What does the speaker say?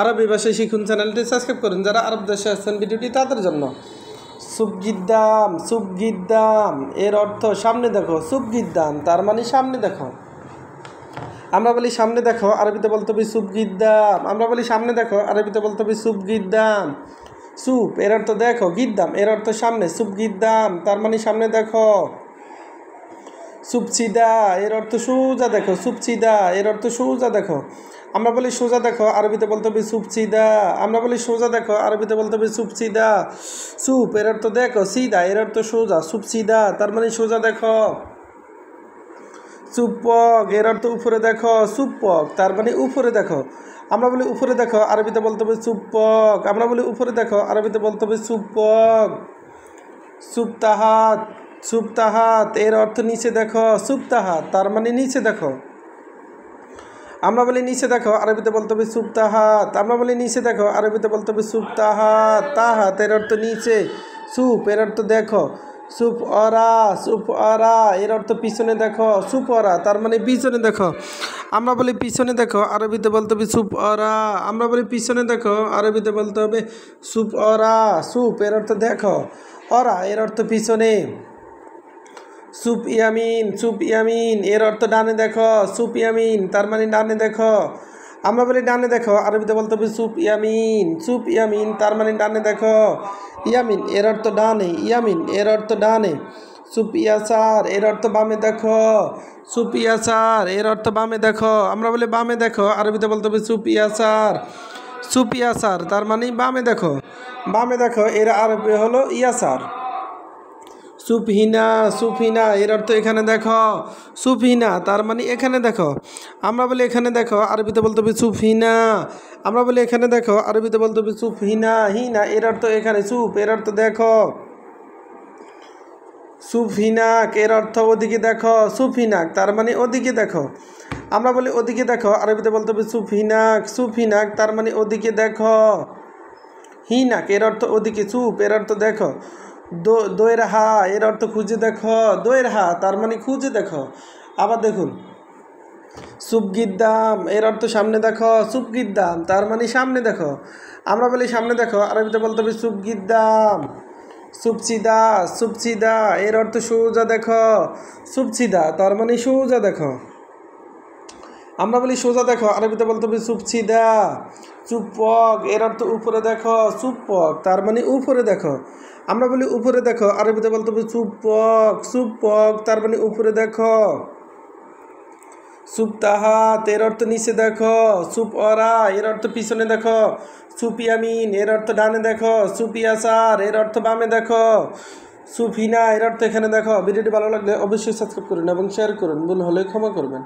আরবি ভাষায় শিখুন চ্যানেলটি সাবস্ক্রাইব করুন। যারা আরব দেশে আছেন ভিডিওটি তাদের জন্য। সুবগিদ্দাম, সুবগিদ্দাম এর অর্থ সামনে দেখো। সুবগিদ্দাম তার মানে সামনে দেখো। আমরা বলি সামনে দেখো, আরবিতে বলতে হবে সুবগিদ্দাম। আমরা বলি সামনে দেখো, আরবিতে বলতে হবে সুবগিদ্দাম। সুপ এর অর্থ দেখো, গিদ্দাম এর অর্থ সামনে। সুবগিদ্দাম তার মানে সামনে দেখো। সুবচিদা এর অর্থ সোজা দেখো। সুবচিদা এর অর্থ সোজা দেখো। আমরা বলি সোজা দেখো, আরবিতে বলতে হবে সুবচিদা। আমরা বলি সোজা দেখো, আরবিতে বলতে হবে সুবচিদা। সুপ এর অর্থ দেখো, সিদা এর অর্থ সোজা। সুবচিদা তার মানে সোজা দেখো। সুপক এর অর্থ উপরে দেখো। সুপক তার মানে উপরে দেখো। আমরা বলি উপরে দেখো, আরবিতে বলতে হবে সুপক। আমরা বলি উপরে দেখো, আরবিতে বলতে হবে সুপক। সুপ্তাহাত, সুপ্তাহাত এর অর্থ নিচে দেখো। সুপ্তাহাত তার মানে নিচে দেখো। আমরা বলি নিচে দেখো, আরবিতে বলতে হবে সুপ্তাহাত। আমরা বলি নিচে দেখো, আরবিতে বলতে হবে সুপ্তাহাত। তাহাত এর অর্থ নিচে। সুপ এর অর্থ দেখো। সুপ অরা, সুপ অরা এর অর্থ পিছনে দেখো। সুপ অরা তার মানে পিছনে দেখো। আমরা বলি পিছনে দেখো, আরবিতে বলতে হবে সুপ অরা। আমরা বলি পিছনে দেখো, আরবিতে বলতে হবে সুপ অরা। সুপ এর অর্থ দেখো, অরা এর অর্থ পিছনে। সুপ ইয়ামিন, সুপ ইয়ামিন এর অর্থ ডানে দেখো। সুপ ইয়ামিন তার মানে ডানে দেখো। আমরা বলি ডানে দেখো, আরবিতে বলতে হবে সুপ ইয়ামিন। সুপ ইয়ামিন তার মানে ডানে দেখো। ইয়ামিন এর অর্থ ডানে। ইয়ামিন এর অর্থ ডানে। সুপ ইয়াসার এর অর্থ বামে দেখো। সুপ ইয়াসার এর অর্থ বামে দেখো। আমরা বলি বামে দেখো, আরবিতে বলতে হবে সুপ ইয়াসার। সুপ ইয়াসার তার মানে বামে দেখো। বামে দেখো এর আরবি হলো ইয়াসার। সুফহিনা, সুফহিনা এর অর্থ এখানে দেখো। সুফহিনা তার মানে এখানে দেখো। আমরা বলি এখানে দেখো, আরবিতে বলতে হবে সুফহিনা। আমরা বলি এখানে দেখো, আরবিতে বলতে হবে সুফহিনা। হিনা এর অর্থ এখানে। সুপ এর অর্থ দেখো। সুফহিনাক এর অর্থ ওদিকে দেখো। সুফহিনাক তার মানে ওদিকে দেখো। আমরা বলি ওদিকে দেখো, আরবিতে বলতে হবে সুফহিনাক। সুফহিনাক তার মানে ওদিকে দেখো। হিনাক এর অর্থ ওদিকে। সুপ এর অর্থ দেখো। দোয়ের হা এর অর্থ খুঁজে দেখো। দোয়ের হা তার মানে খুঁজে দেখো। আবার দেখুন, সুবগিদ্দাম এর অর্থ সামনে দেখো। সুবগিদ্দাম তার মানে সামনে দেখো। আমরা বলি সামনে দেখো, আরবিতে বলতে হবে সুবগিদ্দাম। সুবচিদা, সুবচিদা এর অর্থ সোজা দেখো। সুবচিদা তার মানে সোজা দেখো। আমরা বলি সোজা দেখো, আরবিতে বলতে হবে সুবচিদা। সুপক এর অর্থ উপরে দেখো। সুপক তার মানে উপরে দেখো। আমরা বলি উপরে দেখো, আরবিতে বলতে হবে সুপক। সুপক তার মানে উপরে দেখো। সুপ্তাহাত এর অর্থ নিচে দেখো। সুপ অরা এর অর্থ পিছনে দেখো। সুপিয়ামিন এর অর্থ ডানে দেখো। সুপিয়াসার এর অর্থ বামে দেখো। সুফিনা এর অর্থ এখানে দেখো। ভিডিওটি ভালো লাগলে অবশ্যই সাবস্ক্রাইব করুন এবং শেয়ার করুন। ভুল হলে ক্ষমা করবেন।